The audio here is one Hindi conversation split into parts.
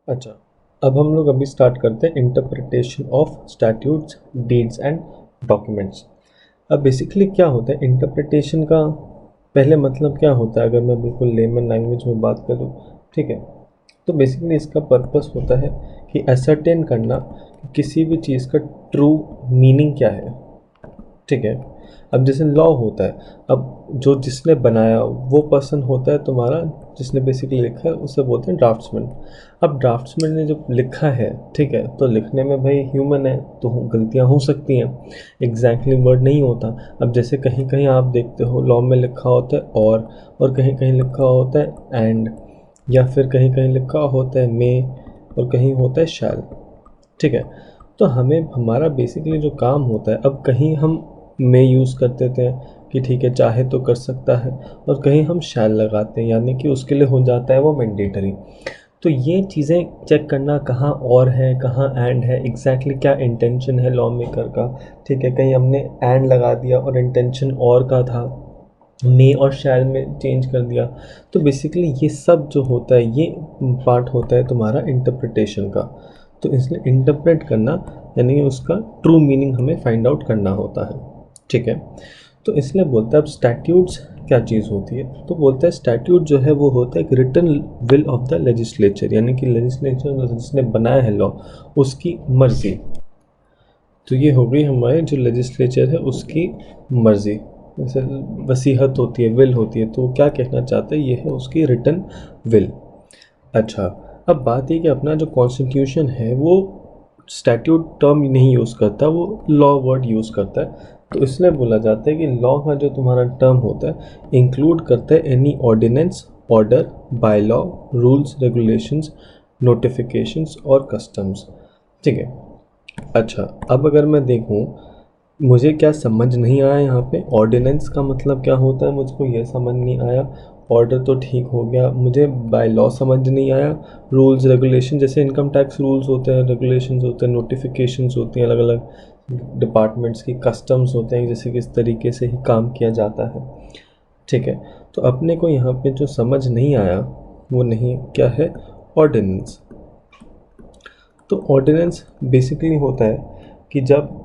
अच्छा, अब हम लोग अभी स्टार्ट करते हैं interpretation of statutes, deeds and documents. अब बेसिकली क्या होता है इंटरप्रिटेशन का, पहले मतलब क्या होता है अगर मैं बिल्कुल लेमन लैंग्वेज में बात करूँ, ठीक है। तो बेसिकली इसका पर्पस होता है कि एसर्टेन करना कि किसी भी चीज़ का ट्रू मीनिंग क्या है, ठीक है। अब जैसे लॉ होता है, अब जो जिसने बनाया वो पर्सन होता है तुम्हारा, जिसने बेसिकली लिखा है उसे बोलते हैं ड्राफ्ट्समैन। अब ड्राफ्ट्समैन ने जो लिखा है, ठीक है, तो लिखने में भाई ह्यूमन है तो गलतियां हो सकती हैं, एग्जैक्टली वर्ड नहीं होता। अब जैसे कहीं कहीं आप देखते हो लॉ में लिखा होता है और कहीं कहीं लिखा होता है एंड, या फिर कहीं कहीं लिखा होता है मे, और कहीं होता है शैल, ठीक है। तो हमें हमारा बेसिकली जो काम होता है, अब कहीं हम मे यूज़ कर देते हैं कि ठीक है चाहे तो कर सकता है, और कहीं हम शैल लगाते हैं यानी कि उसके लिए हो जाता है वो मैंडेटरी। तो ये चीज़ें चेक करना कहाँ और है कहाँ एंड है, एग्जैक्टली क्या इंटेंशन है लॉ मेकर का, ठीक है। कहीं हमने एंड लगा दिया और इंटेंशन और का था, मे और शैल में चेंज कर दिया। तो बेसिकली ये सब जो होता है ये पार्ट होता है तुम्हारा इंटरप्रिटेशन का। तो इसलिए इंटरप्रेट करना यानी उसका ट्रू मीनिंग हमें फाइंड आउट करना होता है, ठीक है। तो इसलिए बोलता है अब स्टैट्यूट्स क्या चीज़ होती है, तो बोलता है स्टैट्यूट जो है वो होता है एक written will of the legislature, यानी कि लेजिस्लेचर जिसने बनाया है लॉ उसकी मर्जी। तो ये हो गई हमारे जो लेजिस्लेचर है उसकी मर्जी, जैसे वसीहत होती है, विल होती है, तो वो क्या कहना चाहता है ये है उसकी रिटन विल। अच्छा, अब बात ये कि अपना जो कॉन्स्टिट्यूशन है वो स्टैट्यूट टर्म नहीं यूज़ करता, वो लॉ वर्ड यूज़ करता है। तो इसलिए बोला जाता है कि लॉ का जो तुम्हारा टर्म होता है इंक्लूड करता है any ordinance, order, by law, rules, regulations, notifications और कस्टम्स, ठीक है। अच्छा, अब अगर मैं देखूँ, मुझे क्या समझ नहीं आया यहाँ पे, ऑर्डिनेंस का मतलब क्या होता है मुझको ये समझ नहीं आया, ऑर्डर तो ठीक हो गया, मुझे बाय लॉ समझ नहीं आया, रूल्स रेगुलेशन जैसे इनकम टैक्स रूल्स होते हैं, रेगुलेशंस होते हैं, नोटिफिकेशंस होती हैं अलग अलग डिपार्टमेंट्स की, कस्टम्स होते हैं जैसे किस तरीके से ही काम किया जाता है, ठीक है। तो अपने को यहाँ पे जो समझ नहीं आया वो नहीं क्या है, ऑर्डिनेंस। तो ऑर्डिनेंस बेसिकली होता है कि जब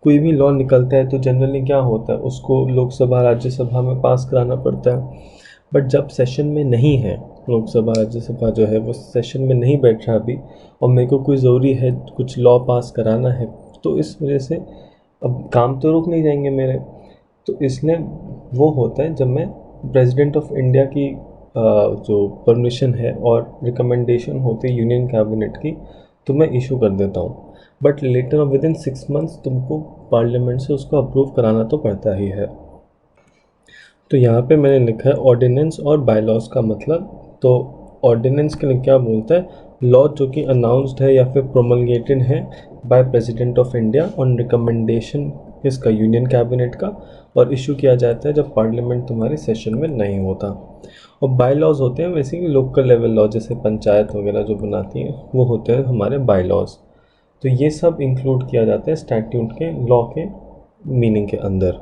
कोई भी लॉ निकलता है तो जनरली क्या होता है उसको लोकसभा राज्यसभा में पास कराना पड़ता है। बट जब सेशन में नहीं है, लोकसभा राज्यसभा जो है वो सेशन में नहीं बैठ रहा अभी, और मेरे को कोई ज़रूरी है कुछ लॉ पास कराना है, तो इस वजह से अब काम तो रुक नहीं जाएंगे मेरे। तो इसलिए वो होता है जब मैं प्रेसिडेंट ऑफ इंडिया की जो परमिशन है और रिकमेंडेशन होती है यूनियन कैबिनेट की, तो मैं इशू कर देता हूँ। But later with in 6 months तुमको पार्लियामेंट से उसको अप्रूव कराना तो पड़ता ही है। तो यहाँ पे मैंने लिखा है ऑर्डिनेंस और बायलॉज का मतलब। तो ऑर्डिनेंस के लिए क्या बोलता है, लॉ जो कि अनाउंस्ड है या फिर प्रोमलगेटेड है by president of India on recommendation इसका यूनियन कैबिनेट का, और इशू किया जाता है जब पार्लियामेंट तुम्हारे सेशन में नहीं होता। और बाय लॉज होते हैं वैसे कि लोकल लेवल लॉ, जैसे पंचायत वगैरह जो बनाती हैं वो होते हैं हमारे बाय लॉज। तो ये सब इंक्लूड किया जाता है स्टैट्यूट के लॉ के मीनिंग के अंदर।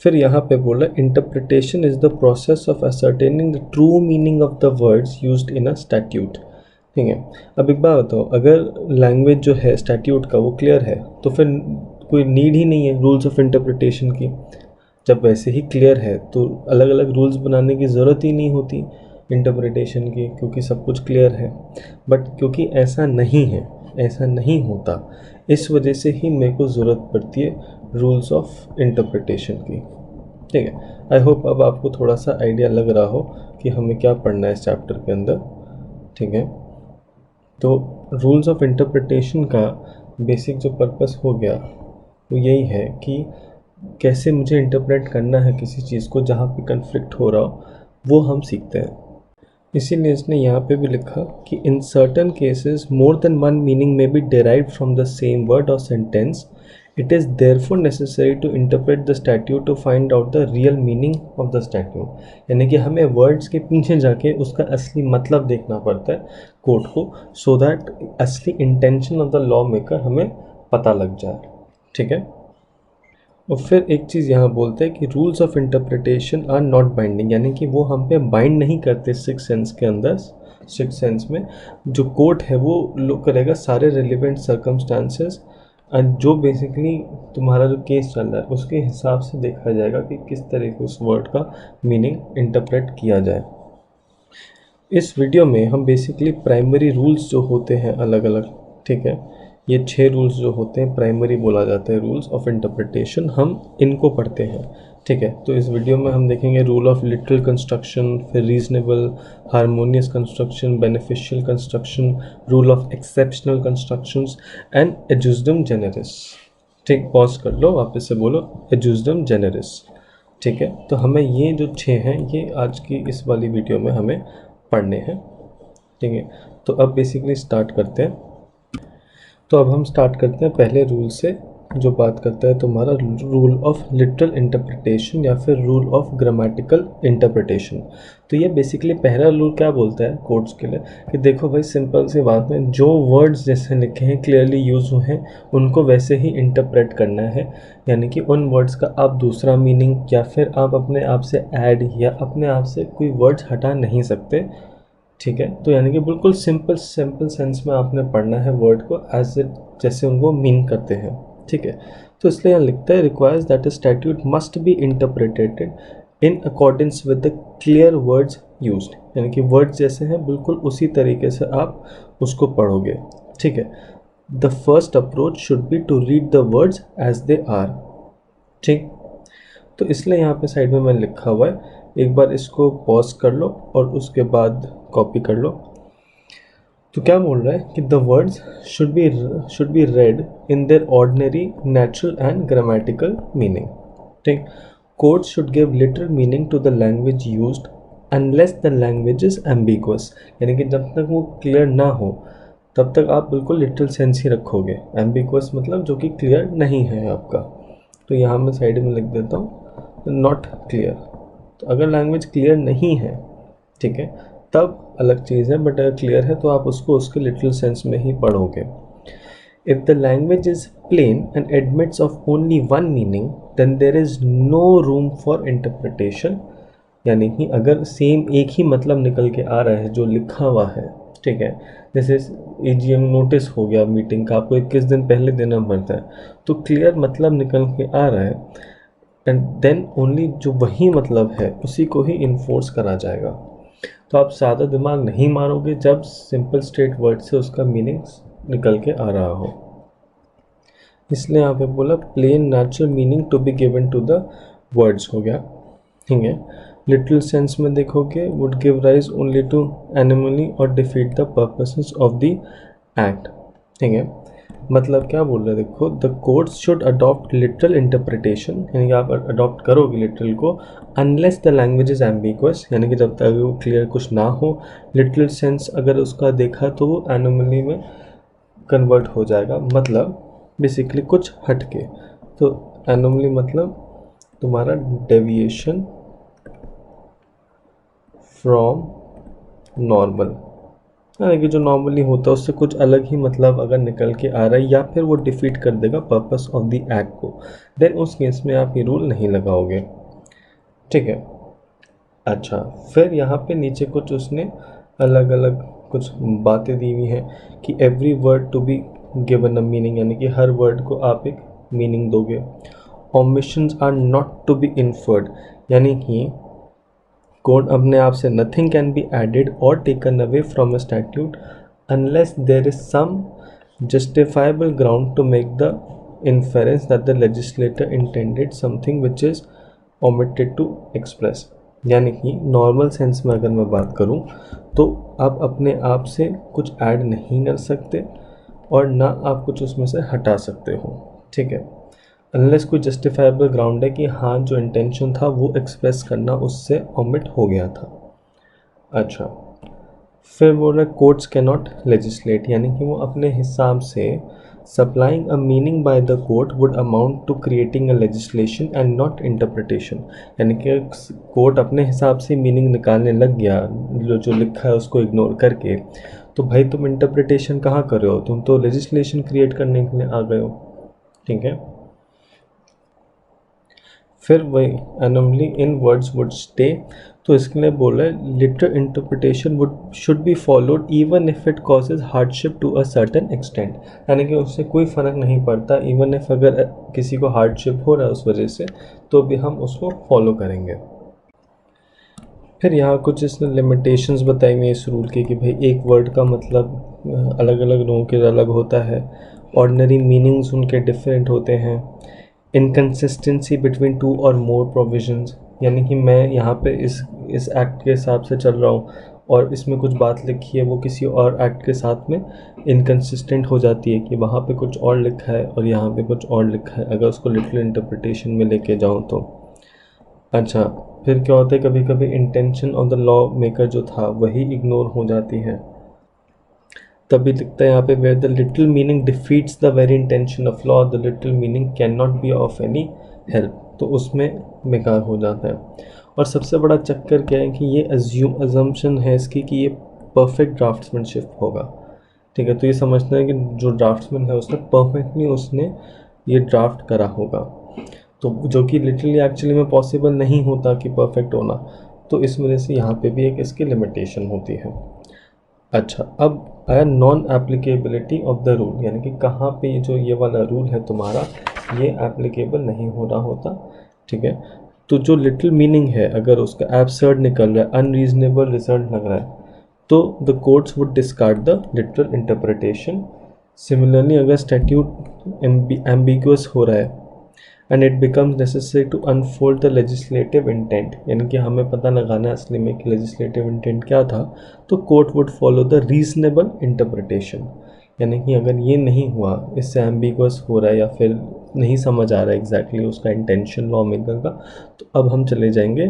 फिर यहाँ पे बोला interpretation is the process of ascertaining the true meaning of the words used in a statute, ठीक है। अब एक बात बताओ, अगर लैंग्वेज जो है स्टैट्यूट का वो क्लियर है तो फिर कोई नीड ही नहीं है रूल्स ऑफ इंटरप्रिटेशन की। जब वैसे ही क्लियर है तो अलग अलग रूल्स बनाने की ज़रूरत ही नहीं होती इंटरप्रिटेशन की, क्योंकि सब कुछ क्लियर है। बट क्योंकि ऐसा नहीं है, ऐसा नहीं होता, इस वजह से ही मेरे को ज़रूरत पड़ती है रूल्स ऑफ इंटरप्रिटेशन की, ठीक है। आई होप अब आपको थोड़ा सा आइडिया लग रहा हो कि हमें क्या पढ़ना है इस चैप्टर के अंदर, ठीक है। तो रूल्स ऑफ इंटरप्रिटेशन का बेसिक जो पर्पस हो गया वो यही है कि कैसे मुझे इंटरप्रेट करना है किसी चीज़ को जहाँ पे कन्फ्लिक्ट हो रहा हो, वो हम सीखते हैं। इसीलिए इसने यहाँ पे भी लिखा कि in certain cases more than one meaning may be derived from the same word और sentence, it is therefore necessary to interpret the statute to find out the real meaning of the statute. यानी कि हमें वर्ड्स के पीछे जाके उसका असली मतलब देखना पड़ता है कोर्ट को, सो दैट असली intention of the law maker हमें पता लग जाए, ठीक है। और फिर एक चीज़ यहाँ बोलते हैं कि rules of interpretation are not binding, यानी कि वो हम पे बाइंड नहीं करते सिक्स सेंस के अंदर, सिक्स सेंस में जो कोर्ट है वो लुक करेगा सारे रिलेवेंट सर्कमस्टांसेस एंड जो बेसिकली तुम्हारा जो केस चल रहा है उसके हिसाब से देखा जाएगा कि किस तरह के उस वर्ड का मीनिंग इंटरप्रेट किया जाए। इस वीडियो में हम बेसिकली प्राइमरी रूल्स जो होते हैं अलग अलग, ठीक है, ये 6 रूल्स जो होते हैं प्राइमरी बोला जाता है रूल्स ऑफ इंटरप्रिटेशन, हम इनको पढ़ते हैं, ठीक है। तो इस वीडियो में हम देखेंगे रूल ऑफ लिटरल कंस्ट्रक्शन, फिर reasonable, harmonious construction, beneficial construction, rule of exceptional constructions and ejusdem generis. ठीक, पॉज कर लो, वापस से बोलो एजुजडम जेनेरिस, ठीक है। तो हमें ये जो 6 हैं ये आज की इस वाली वीडियो में हमें पढ़ने हैं, ठीक है। तो अब बेसिकली स्टार्ट करते हैं। तो अब हम स्टार्ट करते हैं पहले रूल से जो बात करता है तुम्हारा रूल ऑफ लिटरल इंटरप्रिटेशन या फिर रूल ऑफ ग्रामेटिकल इंटरप्रिटेशन। तो ये बेसिकली पहला रूल क्या बोलता है कोर्ट्स के लिए कि देखो भाई, सिंपल सी बात है, जो वर्ड्स जैसे लिखे हैं क्लियरली यूज़ हुए हैं उनको वैसे ही इंटरप्रेट करना है, यानी कि उन वर्ड्स का आप दूसरा मीनिंग या फिर आप अपने आप से ऐड या अपने आप से कोई वर्ड्स हटा नहीं सकते, ठीक है। तो यानी कि बिल्कुल सिंपल सेंस में आपने पढ़ना है वर्ड को एज इट जैसे उनको मीन करते हैं, ठीक है। तो इसलिए यहाँ लिखता है requires that a statute must be interpreted in accordance with the clear words used, यानी कि वर्ड्स जैसे हैं बिल्कुल उसी तरीके से आप उसको पढ़ोगे, ठीक है। The first approach should be to read the words as they are, ठीक। तो इसलिए यहाँ पे साइड में मैंने लिखा हुआ है, एक बार इसको पॉज कर लो और उसके बाद कॉपी कर लो। तो क्या बोल रहा है कि the words should be read in their ordinary natural and grammatical meaning, ठीक। Courts should give literal meaning to the language used unless the language is ambiguous, यानी कि जब तक वो क्लियर ना हो तब तक आप बिल्कुल लिटरल सेंस ही रखोगे। एम्बिगुअस मतलब जो कि क्लियर नहीं है आपका। तो यहाँ मैं साइड में लिख देता हूँ नॉट क्लियर। तो अगर लैंग्वेज क्लियर नहीं है, ठीक है, तब अलग चीज़ है, बट अगर क्लियर है तो आप उसको उसके लिटरल सेंस में ही पढ़ोगे। If the language is plain and admits of only one meaning then there is no room for interpretation, यानी कि अगर सेम एक ही मतलब निकल के आ रहा है जो लिखा हुआ है, ठीक है, जैसे AGM नोटिस हो गया मीटिंग का, आपको 21 दिन पहले देना पड़ता है, तो क्लियर मतलब निकल के आ रहा है एंड देन ओनली जो वही मतलब है उसी को ही इन्फोर्स करा जाएगा। तो आप ज़्यादा दिमाग नहीं मारोगे जब सिंपल स्ट्रेट वर्ड से उसका मीनिंग निकल के आ रहा हो, इसलिए यहाँ पे बोला plain natural meaning to be given to the words हो गया, ठीक है। लिटरल सेंस में देखोगे would give rise only to anomaly और defeat the purposes of the act, ठीक है। मतलब क्या बोल रहे हैं, देखो the courts should adopt literal interpretation, यानी कि आप अडॉप्ट करोगे लिटरल को unless the language is ambiguous, यानी कि जब तक वो क्लियर कुछ ना हो, लिटरल सेंस अगर उसका देखा तो वो एनोमली में कन्वर्ट हो जाएगा, मतलब बेसिकली कुछ हटके। तो एनोमली मतलब तुम्हारा डेविएशन फ्रॉम नॉर्मल, यानी कि जो नॉर्मली होता है उससे कुछ अलग ही मतलब अगर निकल के आ रहा है या फिर वो डिफीट कर देगा पर्पस ऑफ द एक्ट को, देन उस केस में आप ये रूल नहीं लगाओगे, ठीक है। अच्छा, फिर यहाँ पे नीचे कुछ उसने अलग अलग कुछ बातें दी हुई हैं कि every word to be given a meaning, यानी कि हर वर्ड को आप एक मीनिंग दोगे। Omissions are not to be inferred, यानी कि कोड अपने आप से नथिंग कैन बी एडेड और taken away from a statute unless there is some justifiable ground to make the inference that the legislator intended something which is omitted to express, यानी कि नॉर्मल सेंस में अगर मैं बात करूं तो आप अपने आप से कुछ ऐड नहीं कर सकते और ना आप कुछ उसमें से हटा सकते हो, ठीक है, अनलेस कोई जस्टिफाइबल ग्राउंड है कि हाँ जो इंटेंशन था वो एक्सप्रेस करना उससे ओमिट हो गया था। अच्छा, फिर बोल रहा है कोर्ट्स कैन नॉट लेजिस्लेट, यानी कि वो अपने हिसाब से supplying a meaning by the court would amount to creating a legislation and not interpretation, यानी कि कोर्ट अपने हिसाब से मीनिंग निकालने लग गया जो लिखा है उसको इग्नोर करके, तो भाई तुम इंटरप्रिटेशन कहाँ कर रहे हो, तुम तो लेजिस्लेशन क्रिएट करने के लिए आ गए हो, ठीक है। फिर वही anomaly in words would stay, तो इसके लिए बोला है literal interpretation would should be followed even if it causes hardship to a certain extent, यानी कि उससे कोई फ़र्क नहीं पड़ता, इवन इफ अगर किसी को हार्डशिप हो रहा है उस वजह से, तो भी हम उसको फॉलो करेंगे। फिर यहाँ कुछ इसने लिमिटेशंस बताई हुई इस रूल की कि भाई एक वर्ड का मतलब अलग अलग लोगों के अलग होता है, ऑर्डिनरी मीनिंग्स उनके डिफरेंट होते हैं, इनकन्सिस्टेंसी बिटवीन टू और मोर प्रोविजंस, यानी कि मैं यहाँ पे इस एक्ट के हिसाब से चल रहा हूँ और इसमें कुछ बात लिखी है वो किसी और एक्ट के साथ में इनकन्सिस्टेंट हो जाती है कि वहाँ पे कुछ और लिखा है और यहाँ पे कुछ और लिखा है, अगर उसको लिटरल इंटरप्रिटेशन में लेके जाऊँ तो। अच्छा, फिर क्या होता है कभी कभी intention of the law maker जो था वही इग्नोर हो जाती है, तभी लिखता है यहाँ पे where the little meaning defeats the very intention of law the little meaning can not be of any help, तो उसमें बेकार हो जाता है। और सबसे बड़ा चक्कर क्या है कि ये अजम्पशन है इसकी कि ये परफेक्ट ड्राफ्ट्समैनशिप होगा, ठीक है, तो ये समझना है कि जो ड्राफ्ट्समैन है उसने परफेक्टली उसने ये ड्राफ्ट करा होगा, तो जो कि लिटरली एक्चुअली में पॉसिबल नहीं होता कि परफेक्ट होना, तो इस वजह से यहाँ पे भी एक इसकी लिमिटेशन होती है। अच्छा, अब आया non applicability of the rule, यानी कि कहाँ पे ये जो ये वाला रूल है तुम्हारा ये एप्लीकेबल नहीं हो रहा होता, ठीक है। तो जो लिटिल मीनिंग है अगर उसका एब्सर्ड निकल रहा है, अनरीजनेबल रिजल्ट लग रहा है, तो the courts would discard the literal interpretation. Similarly अगर स्टैट्यूट एम्बिगुअस हो रहा है and it becomes necessary to unfold the legislative intent, यानी कि हमें पता लगाना है असली में कि लेजिस्लेटिव इंटेंट क्या था, तो court would follow the reasonable interpretation, यानी कि अगर ये नहीं हुआ, इससे एम्बिगुअस हो रहा है या फिर नहीं समझ आ रहा है एग्जैक्टली उसका इंटेंशन लॉ मेकर का, तो अब हम चले जाएंगे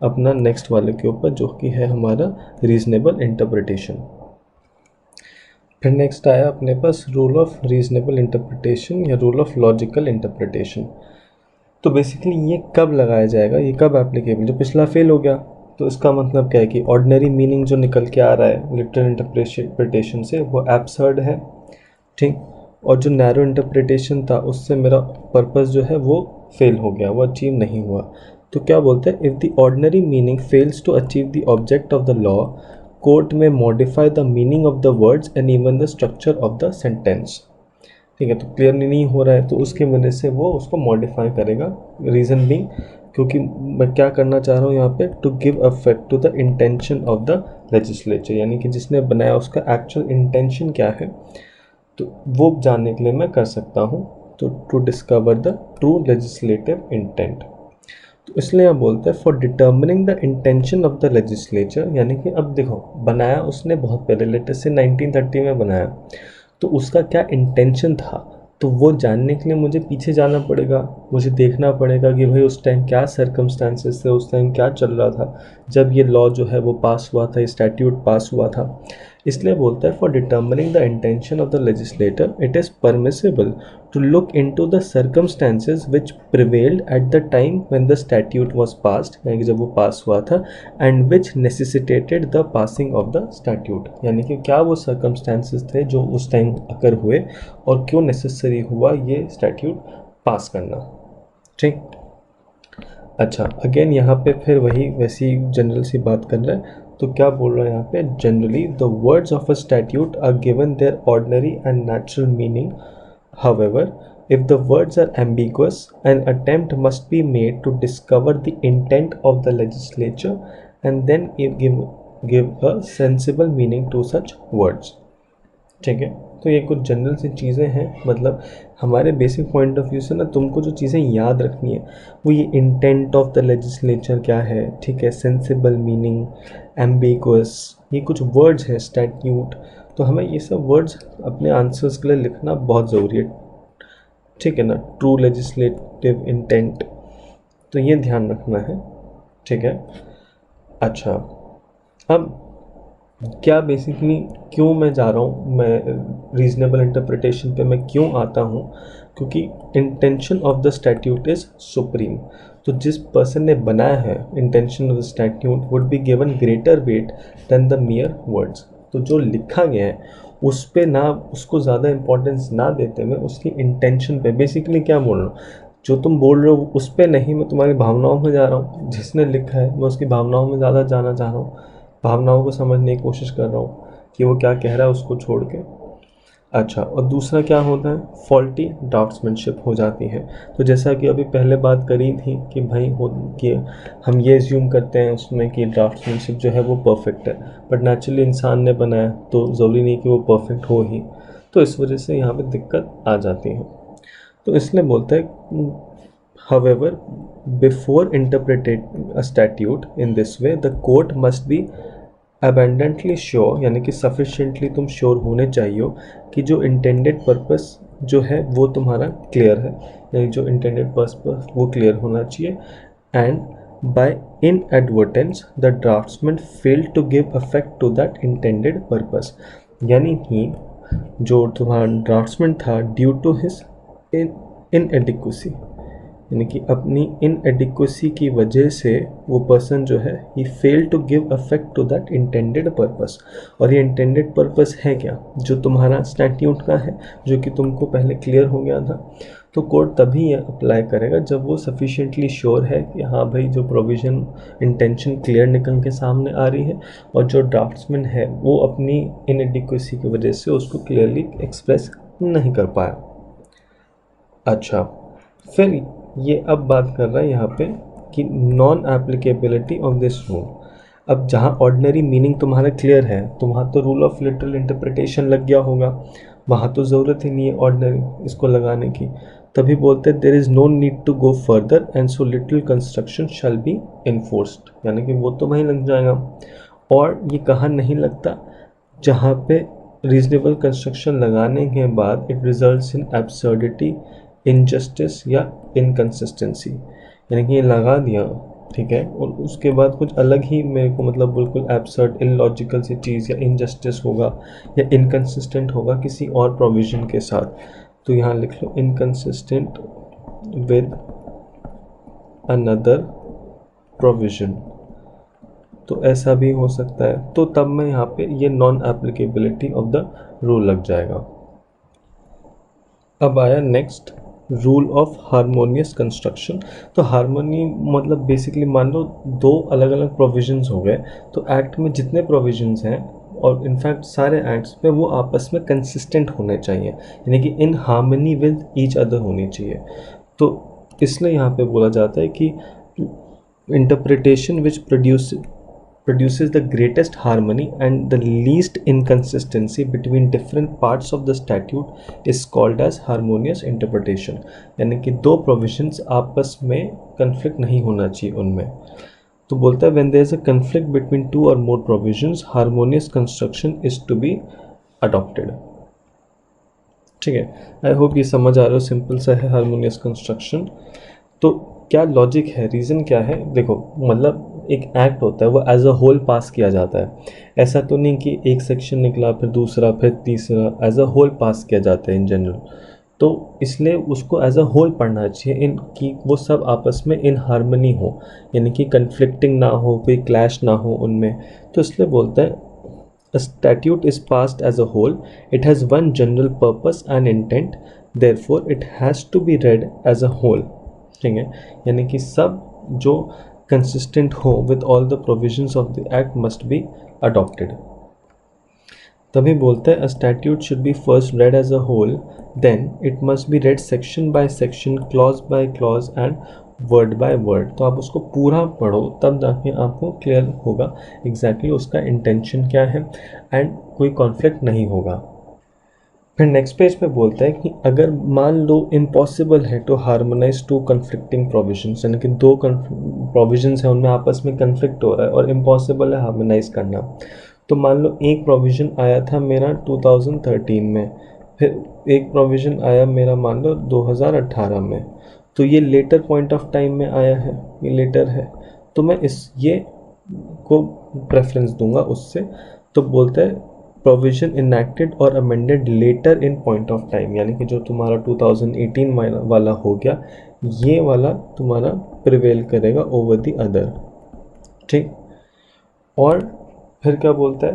अपना नेक्स्ट वाले के ऊपर जो कि है हमारा रीजनेबल इंटरप्रिटेशन। फिर नेक्स्ट आया अपने पास रूल ऑफ रीजनेबल इंटरप्रिटेशन या रूल ऑफ लॉजिकल इंटरप्रिटेशन। तो बेसिकली ये कब लगाया जाएगा, ये कब एप्लीकेबल, जो पिछला फेल हो गया, तो इसका मतलब क्या है कि ऑर्डिनरी मीनिंग जो निकल के आ रहा है लिटरल इंटरप्रिटेशन से वो एब्सर्ड है, ठीक, और जो नैरो इंटरप्रिटेशन था उससे मेरा पर्पस जो है वो फेल हो गया, वो अचीव नहीं हुआ। तो क्या बोलते हैं, if the ordinary meaning fails to achieve the object of the law, court may modify the meaning of the words and even the structure of the sentence, ठीक है। तो क्लियरली नहीं हो रहा है तो उसकी वजह से वो उसको मॉडिफाई करेगा, रीज़न बीइंग क्योंकि मैं क्या करना चाह रहा हूँ यहाँ पे, to give effect to the intention of the legislature, यानी कि जिसने बनाया उसका एक्चुअल इंटेंशन क्या है, तो वो जानने के लिए मैं कर सकता हूँ, तो to discover the true legislative intent. तो इसलिए आप बोलते हैं for determining the intention of the legislature, यानी कि अब देखो बनाया उसने बहुत पहले, लेटेस्ट से 1930 में बनाया, तो उसका क्या इंटेंशन था, तो वो जानने के लिए मुझे पीछे जाना पड़ेगा, मुझे देखना पड़ेगा कि भाई उस टाइम क्या सर्कमस्टांसेस थे, उस टाइम क्या चल रहा था जब ये लॉ जो है वो पास हुआ था, स्टैट्यूट पास हुआ था। इसलिए बोलता है for determining the intention of the legislator it is permissible to look into the circumstances which prevailed at the time when the statute was passed, यानी कि जब वो पास हुआ था, and which necessitated the passing of the statute, यानी कि क्या वो सर्कमस्टांसेस थे जो उस टाइम अकर हुए और क्यों नेसेसरी हुआ ये स्टैट्यूट पास करना, ठीक। अच्छा, अगेन यहाँ पे फिर वही वैसी जनरल सी बात कर रहा है, तो क्या बोल रहा है यहाँ पे, generally the words of a statute are given their ordinary and natural meaning, however if the words are ambiguous an attempt must be made to discover the intent of the legislature and then give a sensible meaning to such words, ठीक है। तो ये कुछ जनरल सी चीज़ें हैं, मतलब हमारे बेसिक पॉइंट ऑफ व्यू से ना तुमको जो चीज़ें याद रखनी है वो ये इंटेंट ऑफ द लेजिस्लेचर क्या है, ठीक है, सेंसिबल मीनिंग, एम्बिगुअस, ये कुछ वर्ड्स हैं, स्टैट्यूट, तो हमें ये सब वर्ड्स अपने आंसर्स के लिए लिखना बहुत ज़रूरी है, ठीक है ना, ट्रू लेजिस्लेटिव इंटेंट, तो ये ध्यान रखना है, ठीक है। अच्छा, अब क्या बेसिकली क्यों मैं जा रहा हूँ, मैं रीजनेबल इंटरप्रिटेशन पे मैं क्यों आता हूँ, क्योंकि intention of the statute is supreme, तो जिस पर्सन ने बनाया है intention of the statute would be given greater weight than the mere words, तो जो लिखा गया है उस पे ना, उसको ज़्यादा इंपॉर्टेंस ना देते हुए उसकी इंटेंशन पे, बेसिकली क्या बोल रहा हूँ, जो तुम बोल रहे हो उस पर नहीं, मैं तुम्हारी भावनाओं में जा रहा हूँ, जिसने लिखा है मैं उसकी भावनाओं में ज़्यादा जाना चाह रहा हूँ, भावनाओं को समझने की कोशिश कर रहा हूँ कि वो क्या कह रहा है उसको छोड़ के। अच्छा, और दूसरा क्या होता है, फॉल्टी ड्राफ्ट्समैनशिप हो जाती है। तो जैसा कि अभी पहले बात करी थी कि भाई हो कि हम ये एज्यूम करते हैं उसमें कि ड्राफ्ट्समैनशिप जो है वो परफेक्ट है, बट नेचुरली इंसान ने बनाया तो ज़रूरी नहीं कि वो परफेक्ट हो ही, तो इस वजह से यहाँ पे दिक्कत आ जाती है। तो इसलिए बोलते हैं, however, before interpreting a statute in this way, the court must be abundantly sure, यानी कि sufficiently तुम श्योर होने चाहिए कि जो intended purpose जो है वो तुम्हारा क्लियर है, यानी जो intended purpose वो क्लियर होना चाहिए। and by inadvertence the draftsman failed to give effect to that intended purpose, यानी कि जो तुम्हारा ड्राफ्ट्समैन था ड्यू टू हिज इनएडिक्वेसी, यानी कि अपनी इनएडिक्वेसी की वजह से वो पर्सन जो है ही fail to give effect to that intended purpose. और ये इंटेंडेड पर्पस है क्या, जो तुम्हारा स्टैट्यूट का है, जो कि तुमको पहले क्लियर हो गया था। तो कोर्ट तभी ये अप्लाई करेगा जब वो सफिशिएंटली श्योर है कि हाँ भाई जो प्रोविज़न इंटेंशन क्लियर निकल के सामने आ रही है, और जो ड्राफ्ट्समैन है वो अपनी इनएडिक्वेसी की वजह से उसको क्लियरली एक्सप्रेस नहीं कर पाया। अच्छा, फिर ये अब बात कर रहा है यहाँ पे कि non applicability of this rule. अब जहाँ ऑर्डिनरी मीनिंग तुम्हारा क्लियर है तो वहाँ तो रूल ऑफ लिटरल इंटरप्रिटेशन लग गया होगा, वहाँ तो ज़रूरत ही नहीं है ऑर्डिनरी इसको लगाने की। तभी बोलते हैं there is no need to go further and so little construction shall be enforced, यानी कि वो तो वहीं लग जाएगा। और ये कहाँ नहीं लगता, जहाँ पे रीजनेबल कंस्ट्रक्शन लगाने के बाद it results in absurdity, injustice या इनकन्सिस्टेंसी, यानी कि ये लगा दिया ठीक है और उसके बाद कुछ अलग ही मेरे को मतलब बिल्कुल एब्सर्ड इलॉजिकल सी चीज़ या इनजस्टिस होगा या इनकन्सिस्टेंट होगा किसी और प्रोविज़न के साथ, तो यहाँ लिख लो इनकन्सिस्टेंट विद अनदर प्रोविज़न, तो ऐसा भी हो सकता है। तो तब मैं यहाँ पे ये non applicability of the rule लग जाएगा। अब आया next rule of harmonious construction. तो हारमोनी मतलब बेसिकली मान लो दो अलग अलग प्रोविजंस हो गए, तो एक्ट में जितने प्रोविजंस हैं और इनफैक्ट सारे एक्ट्स में वो आपस में कंसिस्टेंट होने चाहिए, यानी कि in harmony with each other होनी चाहिए। तो इसलिए यहाँ पे बोला जाता है कि interpretation which produces the greatest harmony and the least inconsistency between different parts of the statute is called as harmonious interpretation, यानी कि दो provisions आपस में conflict नहीं होना चाहिए उनमें। तो बोलता है when there is a conflict between two or more provisions harmonious construction is to be adopted। ठीक है, आई होप ये समझ आ रहा हो, सिंपल सा है हारमोनियस कंस्ट्रक्शन। तो क्या लॉजिक है, रीज़न क्या है, देखो मतलब एक एक्ट होता है वो एज अ होल पास किया जाता है, ऐसा तो नहीं कि एक सेक्शन निकला फिर दूसरा फिर तीसरा, एज अ होल पास किया जाता है इन जनरल। तो इसलिए उसको एज अ होल पढ़ना चाहिए इन कि वो सब आपस में इन हारमनी हो, यानी कि कन्फ्लिक्टिंग ना हो, कोई क्लैश ना हो उनमें। तो इसलिए बोलते हैं a statute is passed as a whole, it has one general purpose and intent, therefore it has to be read as a whole। ठीक है, यानी कि सब जो consistent हो with all the provisions of the act must be adopted। तभी बोलते हैं a statute should be first read as a whole, then it must be read section by section, clause by clause and word by word. तो आप उसको पूरा पढ़ो तब जाके आपको क्लियर होगा एग्जैक्टली उसका इंटेंशन क्या है एंड कोई कॉन्फ्लिक्ट नहीं होगा। फिर नेक्स्ट पेज पे बोलता है कि अगर मान लो इम्पॉसिबल है to harmonise two conflicting provisions, यानी कि दो प्रोविजंस हैं उनमें आपस में कन्फ्लिक्ट हो रहा है और इम्पॉसिबल है हार्मोनाइज करना। तो मान लो एक प्रोविज़न आया था मेरा 2013 में, फिर एक प्रोविज़न आया मेरा मान लो 2018 में, तो ये लेटर पॉइंट ऑफ टाइम में आया है, ये लेटर है, तो मैं ये को प्रेफरेंस दूंगा उससे। तो बोलते हैं प्रोविज़न इनैक्टेड और amended later in point of time, यानी कि जो तुम्हारा 2018 वाला हो गया ये वाला तुम्हारा प्रिवेल करेगा ओवर द अदर। ठीक, और फिर क्या बोलता है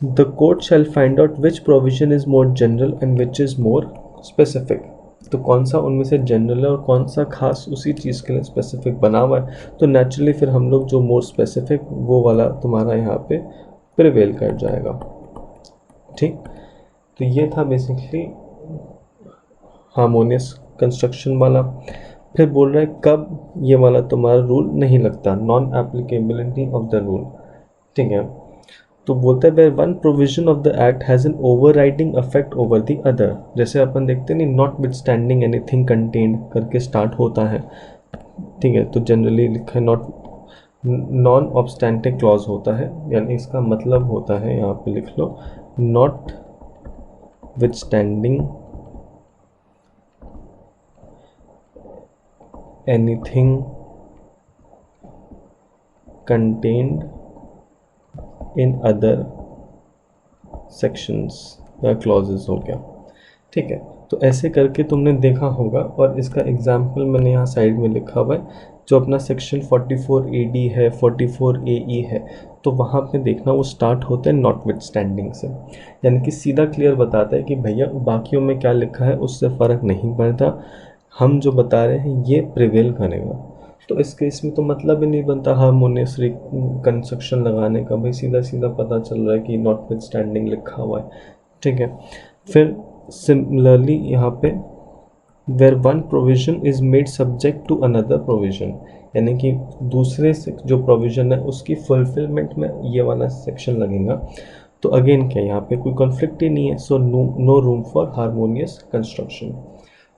the court shell find out which provision is more general and which is more specific. तो कौन सा उनमें से जनरल है और कौन सा खास उसी चीज़ के लिए स्पेसिफिक बना हुआ है, तो नेचुरली फिर हम लोग जो मोर स्पेसिफिक वो वाला तुम्हारा यहाँ पे प्रिवेल कर जाएगा। ठीक, तो ये था बेसिकली हार्मोनियस कंस्ट्रक्शन वाला। फिर बोल रहा है कब ये वाला तुम्हारा रूल नहीं लगता, non applicability of the rule. ठीक है, तो बोलता है where one provision of the act has an overriding effect over the other. जैसे अपन देखते नहीं, notwithstanding anything contained करके स्टार्ट होता है। ठीक है, तो जनरली लिखा है नॉट, नॉन ऑब्स्टैंटिंग क्लॉज होता है, यानी इसका मतलब होता है, यहाँ पे लिख लो, notwithstanding anything contained in other sections या क्लॉजेस हो गया। ठीक है, तो ऐसे करके तुमने देखा होगा, और इसका एग्जाम्पल मैंने यहाँ साइड में लिखा हुआ है। जो अपना सेक्शन 44 AD है, 44 AE है, तो वहाँ पे देखना वो स्टार्ट होते हैं नॉट विद स्टैंडिंग से, यानी कि सीधा क्लियर बताता है कि भैया बाकियों में क्या लिखा है उससे फ़र्क नहीं पड़ता, हम जो बता रहे हैं ये प्रिवेल करेगा। तो इस केस में तो मतलब ही नहीं बनता हार्मोनियस कंस्ट्रक्शन लगाने का, भाई सीधा सीधा पता चल रहा है कि नॉट विद स्टैंडिंग लिखा हुआ है। ठीक है, फिर सिमिलरली यहाँ पे where one provision is made subject to another provision, यानी कि दूसरे से जो प्रोविजन है उसकी फुलफिलमेंट में ये वाला सेक्शन लगेगा। तो अगेन क्या, यहाँ पे कोई कॉन्फ्लिक्ट ही नहीं है, so no room for harmonious construction.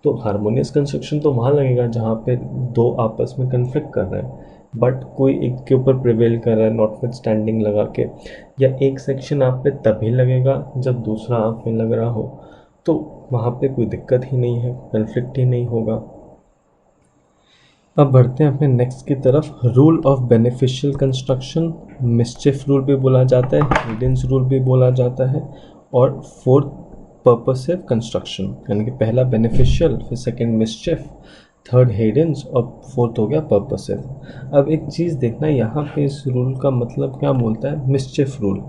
तो हार्मोनियस कंस्ट्रक्शन तो वहाँ लगेगा जहाँ पे दो आपस में कन्फ्लिक्ट कर रहे हैं, बट कोई एक के ऊपर प्रिवेल कर रहा है नॉट विद स्टैंडिंग लगा के, या एक सेक्शन आप पे तभी लगेगा जब दूसरा आप में लग रहा हो, तो वहाँ पे कोई दिक्कत ही नहीं है, कन्फ्लिक्ट ही नहीं होगा। अब बढ़ते हैं अपने नेक्स्ट की तरफ, rule of beneficial construction, mischief rule भी बोला जाता है, हिडेंस रूल भी बोला जाता है, और फोर्थ पर्पसिव कंस्ट्रक्शन, यानी कि पहला बेनिफिशियल, फिर सेकंड मिस्चिफ, थर्ड हिडेंस, और फोर्थ हो गया पर्पसिव। अब एक चीज़ देखना, यहाँ पे इस रूल का मतलब क्या बोलता है, मिस्चिफ रूल,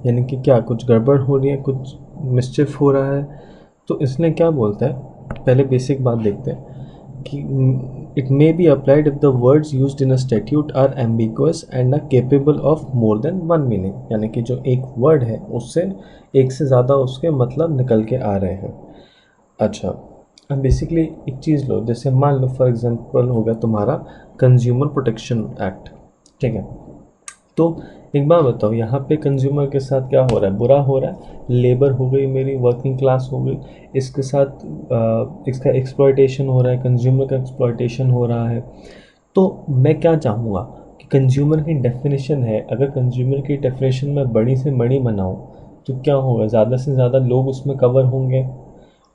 यानी कि क्या कुछ गड़बड़ हो रही है, कुछ मिस्चिफ हो रहा है। तो इसने क्या बोलता है, पहले बेसिक बात देखते हैं कि it may be applied if the words used in a statute are ambiguous and are capable of more than one meaning, यानी कि जो एक वर्ड है उससे एक से ज़्यादा उसके मतलब निकल के आ रहे हैं। अच्छा, अब बेसिकली एक चीज़ लो, जैसे मान लो फॉर एग्जांपल हो गया तुम्हारा कंज्यूमर प्रोटेक्शन एक्ट। ठीक है, तो एक बात बताओ, यहाँ पे कंज्यूमर के साथ क्या हो रहा है, बुरा हो रहा है, लेबर हो गई मेरी, वर्किंग क्लास हो गई, इसके साथ इसका एक्सप्लॉयटेशन हो रहा है, कंज्यूमर का एक्सप्लॉयटेशन हो रहा है। तो मैं क्या चाहूँगा कि कंज्यूमर की डेफिनेशन है, अगर कंज्यूमर की डेफिनेशन में बड़ी से बड़ी बनाऊँ तो क्या होगा, ज़्यादा से ज़्यादा लोग उसमें कवर होंगे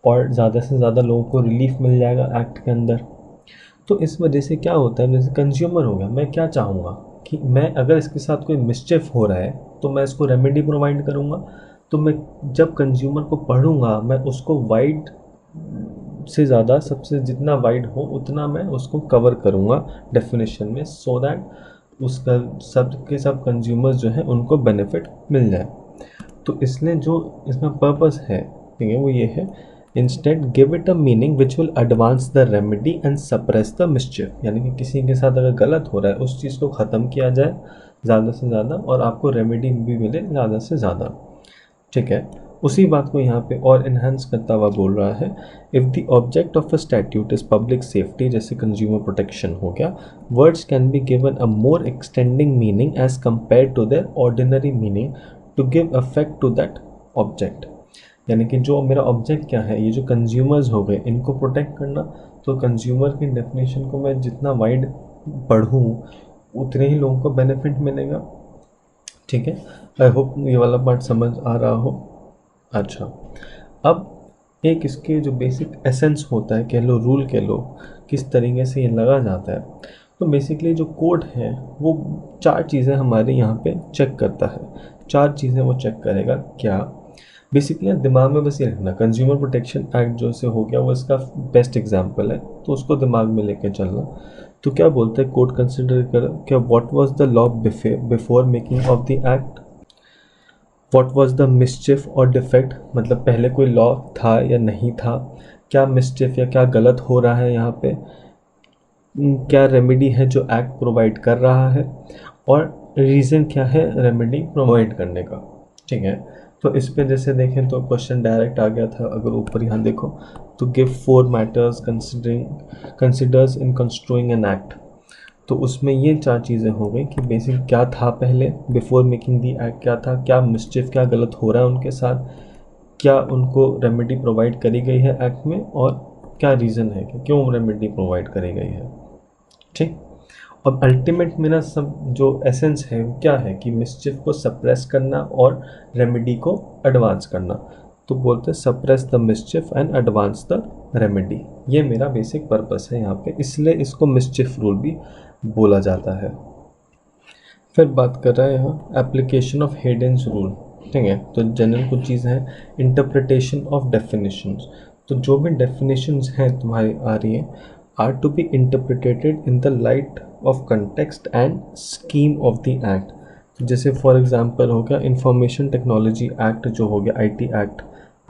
और ज़्यादा से ज़्यादा लोगों को रिलीफ मिल जाएगा एक्ट के अंदर। तो इस वजह से क्या होता है, जैसे कंज्यूमर हो गया, मैं क्या चाहूँगा कि मैं अगर इसके साथ कोई मिसचिफ हो रहा है तो मैं इसको रेमेडी प्रोवाइड करूँगा। तो मैं जब कंज्यूमर को पढ़ूँगा मैं उसको वाइड से ज़्यादा, सबसे जितना वाइड हो उतना मैं उसको कवर करूँगा डेफिनेशन में, सो दैट उसका सब के सब कंज्यूमर्स जो है उनको बेनिफिट मिल जाए। तो इसलिए जो इसका पर्पस है, ठीक है, वो ये है, instead give it a meaning which will advance the remedy and suppress the mischief, यानी कि किसी के साथ अगर गलत हो रहा है उस चीज़ को ख़त्म किया जाए ज़्यादा से ज़्यादा और आपको रेमेडी भी मिले ज़्यादा से ज़्यादा। ठीक है, उसी बात को यहाँ पे और इन्हांस करता हुआ बोल रहा है, if the object of a statute is public safety, जैसे कंज्यूमर प्रोटेक्शन हो गया, words can be given a more extending meaning as compare to their ordinary meaning to give effect to that object, यानी कि जो मेरा ऑब्जेक्ट क्या है, ये जो कंज्यूमर्स हो गए इनको प्रोटेक्ट करना, तो कंज्यूमर की डेफिनेशन को मैं जितना वाइड पढ़ूँ उतने ही लोगों को बेनिफिट मिलेगा। ठीक है, आई होप ये वाला पार्ट समझ आ रहा हो। अच्छा, अब एक इसके जो बेसिक एसेंस होता है, कह लो रूल कह लो, किस तरीके से ये लगा जाता है, तो बेसिकली जो कोड है वो चार चीज़ें हमारे यहाँ पे चेक करता है। चार चीज़ें वो चेक करेगा, क्या बेसिकली दिमाग में बस ये रखना, कंज्यूमर प्रोटेक्शन एक्ट जो से हो गया वो इसका बेस्ट एग्जांपल है, तो उसको दिमाग में लेके चलना। तो क्या बोलते हैं कोड, कंसिडर कर क्या, what was the law before making of the act, what was the मिसचिफ और डिफेक्ट, मतलब पहले कोई लॉ था या नहीं था, क्या मिस्चिफ या क्या गलत हो रहा है यहाँ पे, क्या रेमेडी है जो एक्ट प्रोवाइड कर रहा है, और रीज़न क्या है रेमेडी प्रोवाइड करने का। ठीक है, तो इस पे जैसे देखें तो क्वेश्चन डायरेक्ट आ गया था, अगर ऊपर यहाँ देखो तो give 4 matters considers in construing an act. तो उसमें ये 4 चीज़ें हो गई कि बेसिक क्या था पहले बिफोर मेकिंग दी एक्ट, क्या था, क्या मिस्चिफ क्या गलत हो रहा है उनके साथ, क्या उनको रेमेडी प्रोवाइड करी गई है एक्ट में, और क्या रीज़न है कि क्यों रेमेडी प्रोवाइड करी गई है। ठीक, और अल्टीमेट मेरा सब जो एसेंस है वो क्या है कि मिस्चिफ को सप्रेस करना और रेमेडी को एडवांस करना। तो बोलते हैं suppress the mischief and advance the remedy, ये मेरा बेसिक पर्पस है यहाँ पे, इसलिए इसको मिस्चिफ रूल भी बोला जाता है। फिर बात कर रहे हैं यहाँ एप्लीकेशन ऑफ हेडेन्स रूल। ठीक है, तो जनरल कुछ चीज़ है, इंटरप्रिटेशन ऑफ डेफिनेशंस। तो जो भी डेफिनेशंस हैं तुम्हारी आ रही है are to be interpreted in the light of context and scheme of the act. जैसे फॉर एग्जांपल हो गया इंफॉर्मेशन टेक्नोलॉजी एक्ट जो हो गया आईटी एक्ट।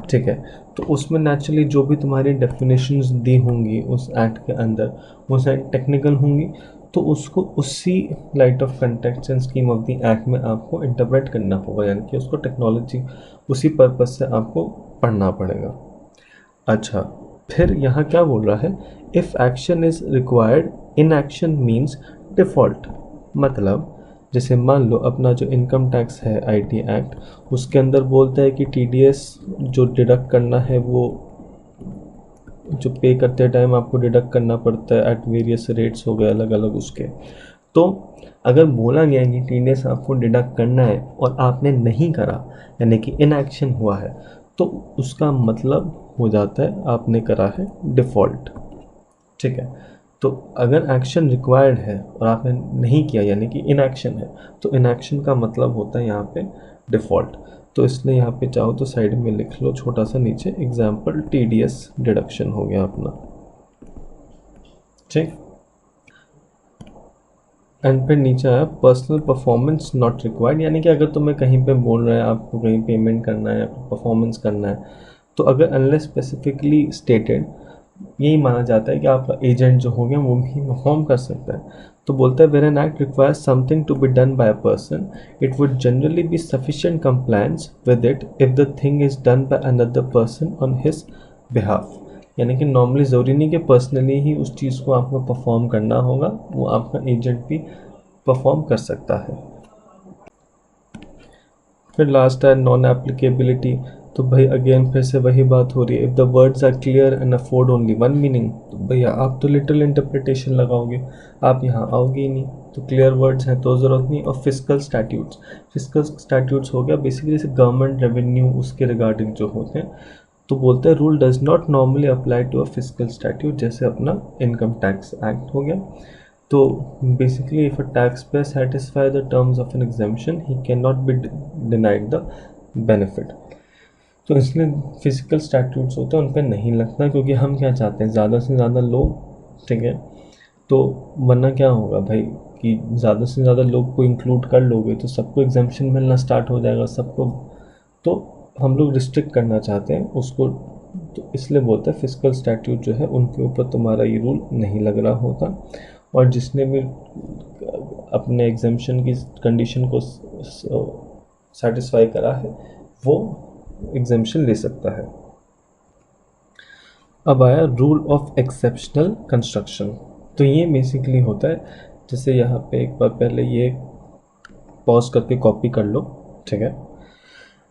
ठीक है, तो उसमें नेचुरली जो भी तुम्हारी डेफिनेशंस दी होंगी उस एक्ट के अंदर वो सारी टेक्निकल होंगी, तो उसको उसी light of context and scheme of the act में आपको इंटरप्रेट करना होगा, यानी कि उसको टेक्नोलॉजी उसी पर्पस से आपको पढ़ना पड़ेगा। अच्छा, फिर यहाँ क्या बोल रहा है, if action is required in action means default. मतलब जैसे मान लो अपना जो इनकम टैक्स है आईटी एक्ट, उसके अंदर बोलता है कि टीडीएस जो डिडक्ट करना है वो जो पे करते टाइम आपको डिडक्ट करना पड़ता है एट वेरियस रेट्स हो गए अलग अलग उसके। तो अगर बोला गया कि टीडीएस आपको डिडक्ट करना है और आपने नहीं करा, यानी कि इनएक्शन हुआ है, तो उसका मतलब हो जाता है आपने करा है डिफ़ॉल्ट। ठीक है, तो अगर एक्शन रिक्वायर्ड है और आपने नहीं किया यानी कि इनएक्शन है, तो इनएक्शन का मतलब होता है यहाँ पे डिफ़ॉल्ट। तो इसलिए यहाँ पे चाहो तो साइड में लिख लो छोटा सा नीचे एग्जाम्पल टीडीएस डिडक्शन हो गया अपना। ठीक, एंड फिर नीचे आया पर्सनल परफॉर्मेंस नॉट रिक्वायर्ड, यानी कि अगर तुम्हें कहीं पे बोल रहे हैं आपको कहीं पेमेंट करना है या परफॉर्मेंस करना है, तो अगर अनलेस स्पेसिफिकली स्टेटेड यही माना जाता है कि आपका एजेंट जो हो गया वो भी परफॉर्म कर सकता है। तो बोलता है where an act requires something to be done by a person it would generally be sufficient compliance with it if the thing is done by another person on his behalf. यानी कि नॉर्मली ज़रूरी नहीं कि पर्सनली ही उस चीज़ को आपको परफॉर्म करना होगा, वो आपका एजेंट भी परफॉर्म कर सकता है। फिर लास्ट है नॉन एप्लीकेबिलिटी। तो भाई अगेन फिर से वही बात हो रही है, if the words are clear and afford only one meaning, तो भैया आप तो लिटरल इंटरप्रिटेशन लगाओगे, आप यहाँ आओगे ही नहीं। तो क्लियर वर्ड्स हैं तो ज़रूरत नहीं। और फिस्कल स्टैट्यूट्स हो गया बेसिकली जैसे गवर्नमेंट रेवेन्यू उसके रिगार्डिंग जो होते हैं, तो बोलते हैं rule does not normally apply to a fiscal statute, जैसे अपना इनकम टैक्स एक्ट हो गया। तो basically if a tax payer satisfy the terms of an exemption he cannot be denied the benefit। तो इसलिए फिजिकल स्टैट्यूट्स होते हैं उन पर नहीं लगता, क्योंकि हम क्या चाहते हैं ज़्यादा से ज़्यादा लोग। ठीक है, तो वरना क्या होगा भाई कि ज़्यादा से ज़्यादा लोग को इंक्लूड कर लोगे तो सबको एग्जाम्पशन मिलना स्टार्ट हो जाएगा सबको, तो हम लोग रिस्ट्रिक्ट करना चाहते हैं उसको। तो इसलिए बोलते हैं फिजिकल स्टैट्यूट जो है उनके ऊपर तुम्हारा ये रूल नहीं लग रहा होता, और जिसने भी अपने एग्जाम्पशन की कंडीशन को सेटिस्फाई करा है वो एग्जाम्पशन ले सकता है। अब आया रूल ऑफ एक्सेप्शनल कंस्ट्रक्शन। तो ये बेसिकली होता है, जैसे यहाँ पे एक बार पहले ये पॉज करके कॉपी कर लो। ठीक है,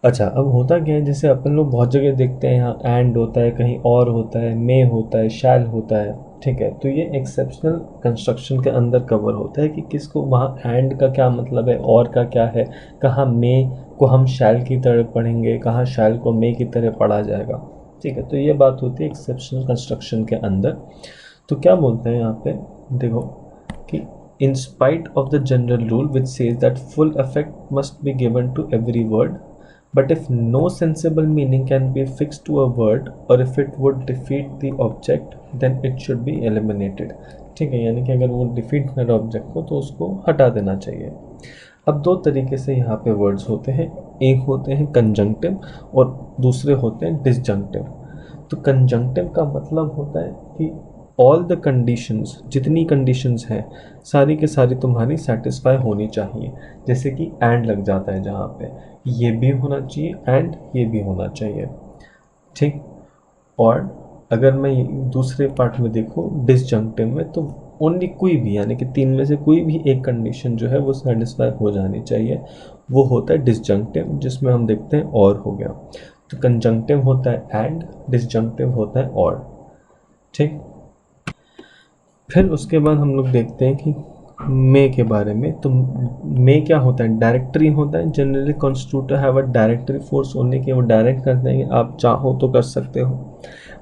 अच्छा अब होता क्या है, जैसे अपन लोग बहुत जगह देखते हैं यहाँ एंड होता है, कहीं और होता है, मे होता है, शैल होता है। ठीक है, तो ये एक्सेप्शनल कंस्ट्रक्शन के अंदर कवर होता है कि किसको वहाँ एंड का क्या मतलब है, और का क्या है, कहाँ मे को हम शैल की तरह पढ़ेंगे, कहाँ शैल को मे की तरह पढ़ा जाएगा। ठीक है, तो ये बात होती है एक्सेप्शनल कंस्ट्रक्शन के अंदर। तो क्या बोलते हैं यहाँ पे देखो कि in spite of the general rule which says that full effect must be given to every word, but if no sensible meaning can be fixed to a word or if it would defeat the object then it should be eliminated। ठीक है, यानी कि अगर वो डिफीट कर ऑब्जेक्ट को तो उसको हटा देना चाहिए। अब दो तरीके से यहाँ पे वर्ड्स होते हैं, एक होते हैं कंजंक्टिव और दूसरे होते हैं डिसजंक्टिव। तो कंजंक्टिव का मतलब होता है कि ऑल द कंडीशंस, जितनी कंडीशंस हैं सारी के सारी तुम्हारी सेटिस्फाई होनी चाहिए। जैसे कि एंड लग जाता है जहाँ पे, ये भी होना चाहिए एंड ये भी होना चाहिए, ठीक। और अगर मैं दूसरे पार्ट में देखूँ डिसजंक्टिव में, तो ओनली कोई भी, यानी कि तीन में से कोई भी एक कंडीशन जो है वो सेटिस्फाई हो जानी चाहिए, वो होता है डिसजंक्टिव, जिसमें हम देखते हैं और हो गया। तो कंजंक्टिव होता है एंड, डिसजंक्टिव होता है और, ठीक। फिर उसके बाद हम लोग देखते हैं कि मे के बारे में। तो मे क्या होता है, डायरेक्टरी होता है। Generally constitutor have a directory force होने के, वो डायरेक्ट करते हैं कि आप चाहो तो कर सकते हो।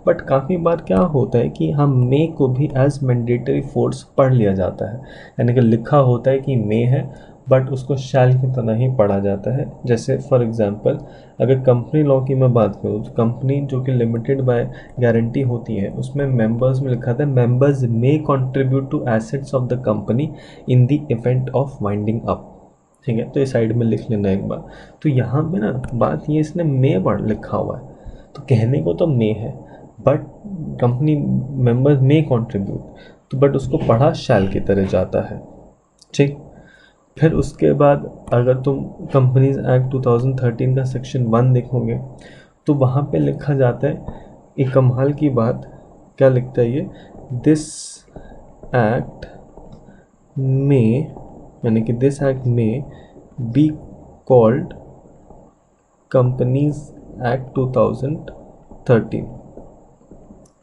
बट काफ़ी बार क्या होता है कि हम मे को भी एज मैंडेटरी फोर्स पढ़ लिया जाता है, यानी कि लिखा होता है कि मे है बट उसको शैल की तरह ही पढ़ा जाता है। जैसे फॉर एग्जांपल अगर कंपनी लॉ की मैं बात करूँ, तो कंपनी जो कि लिमिटेड बाय गारंटी होती है, उसमें मेंबर्स में लिखा था members may contribute to assets of the company in the event of winding up, ठीक है। तो ये साइड में लिख लेना एक बार। तो यहाँ पे ना बात ये, इसने मे पढ़ लिखा हुआ है, तो कहने को तो मे है but company members may contribute, तो बट उसको पढ़ा शैल की तरह जाता है, ठीक। फिर उसके बाद अगर तुम कंपनीज एक्ट 2013 का सेक्शन 1 देखोगे, तो वहाँ पे लिखा जाता है एक कमाल की बात, क्या लिखता है ये, दिस एक्ट में, यानी कि दिस एक्ट में बी कॉल्ड कंपनीज एक्ट 2013।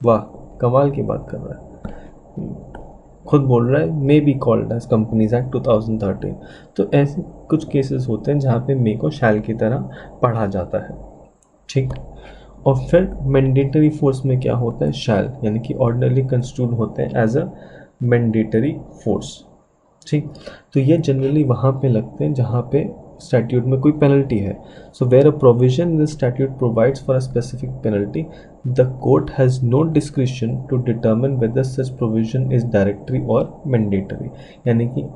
वाह, कमाल की बात कर रहा है, खुद बोल रहा है may be called as companies act 2013। तो ऐसे कुछ केसेस होते हैं जहाँ पे मे को शैल की तरह पढ़ा जाता है, ठीक। और फिर मैंडेटरी फोर्स में क्या होता है, शैल, यानी कि ऑर्डिनरी कंस्टिट्यूट होते हैं एज अ मैंडेटरी फोर्स, ठीक। तो ये जनरली वहाँ पे लगते हैं जहाँ पे स्टैट्यूट में कोई पेनल्टी है। So where a provision in the statute provides for a specific penalty, the court has no discretion to determine whether such provision is directory और मैंडेटरी, यानी कि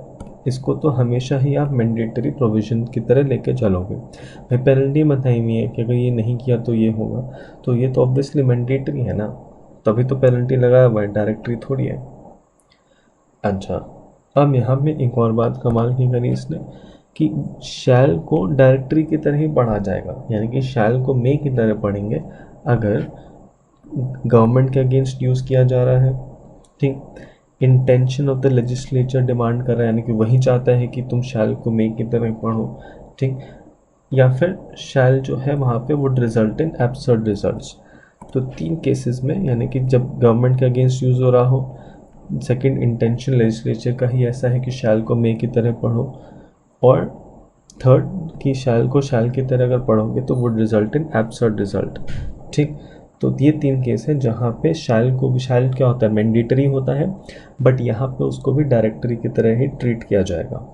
इसको तो हमेशा ही आप मैंडेटरी प्रोविजन की तरह लेके चलोगे। भाई पेनल्टी बताई हुई है कि अगर ये नहीं किया तो ये होगा, तो ये तो ऑब्वियसली मैंडेटरी है ना, तभी तो पेनल्टी लगाया हुआ है, डायरेक्टरी थोड़ी है। अच्छा, अब यहाँ पे एक और बात कमाल की करी इसने कि शैल को डायरेक्टरी की तरह ही पढ़ा जाएगा, यानी कि शैल को मे की तरह पढ़ेंगे अगर गवर्नमेंट के अगेंस्ट यूज़ किया जा रहा है, ठीक। Intention of the legislature demand कर रहा है, यानी कि वही चाहता है कि तुम शैल को मे की तरह पढ़ो, ठीक। या फिर शैल जो है वहाँ पे would result in absurd results. तो तीन केसेस में, यानी कि जब गवर्नमेंट के अगेंस्ट यूज़ हो रहा हो, सेकंड इंटेंशन लेजिस्लेचर का ही ऐसा है कि शैल को मे की तरह पढ़ो, और थर्ड कि शैल को शैल की तरह अगर पढ़ोगे तो would result in absurd result, ठीक। तो ये तीन केस हैं जहाँ पे शैल को भी, शैल क्या होता है मैंडेटरी होता है, बट यहाँ पे उसको भी डायरेक्टरी की तरह ही ट्रीट किया जाएगा।